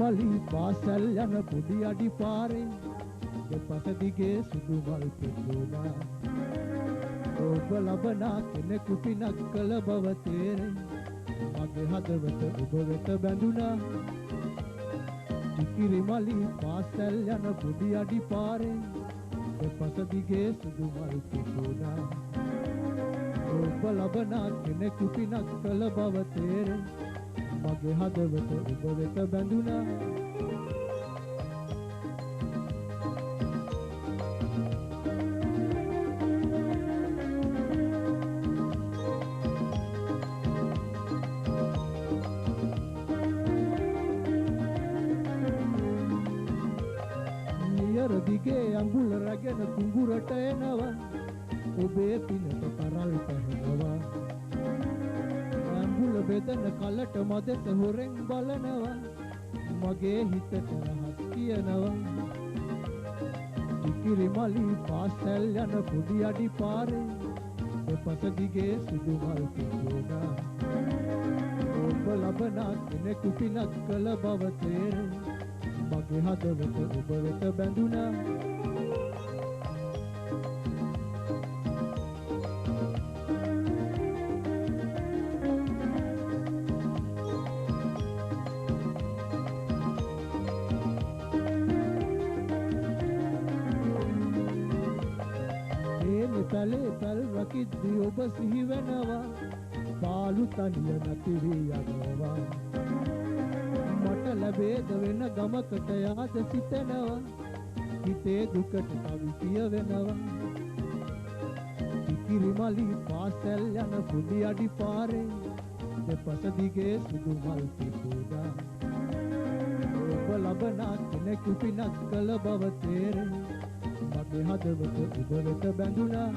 කිරිමලි පාසල් යන පොඩි අඩි පාරේ දෙපස දිගේ සුදු මල් පෙතුණා. ඔබ ලබනා කෙනෙකු පිනක් කළ බව තේරෙයි. මගේ හදවත ඔබ වෙත බැඳුණා. කිරිමලි පාසල් යන පොඩි අඩි පාරේ දෙපස දිගේ සුදු මල් පෙතුණා. ඔබ ලබනා කෙනෙකු පිනක් කළ බව තේරෙයි. මගේ හදවත ඔබ වෙත බැඳුණා. නියර දිගේ අඟුල රැගෙන කුඹුරට එනවා. ඔබේ පිනට තරල් පැහැනවා. අඟුල බෙදන කලට මදට හොරෙන් බලනවා. මගේ හිතට රහස් කියනවා. කිරිමලි පාසල් යන පොඩි අඩි පාරේ දෙපස දිගේ සුදු මල් පෙතුණා. ඔබ ලබනා කෙනෙකු පිනක් කළ බව තේරෙයි. මගේ හදවත ඔබ වෙත බැඳුණා. පැලේ පැල් රකිද්දි ඔබ සිහි වෙනවා. පාලු තනිය නැති වී යනවා. මට ලැබේද වෙන ගමකට යාද සිතෙනවා. හිතේ දුකට කවි කියවෙනවා. කිරිමලි පාසල් යන පොඩි අඩි පාරේ දෙපස දිගේ සුදු මල් පෙතුණා. ඔබ ලබනා කෙනෙකු පිනක් කළ බව තේරෙයි. මගේ හදවත ඔබ වෙත බැඳුණා.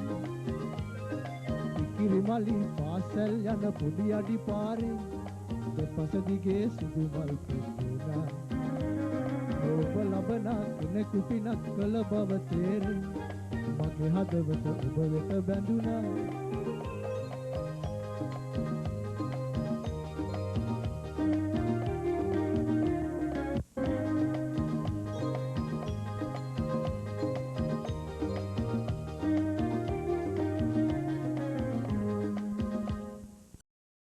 කිරිමලි පාසල් යන පොඩි අඩි පාරේ දෙපස දිගේ සුදු මල් පෙතුණා. ඔබ ලබනා කෙනෙකු පිනක් කළ බව තේරෙයි. මගේ හදවත ඔබ වෙත බැඳුණා.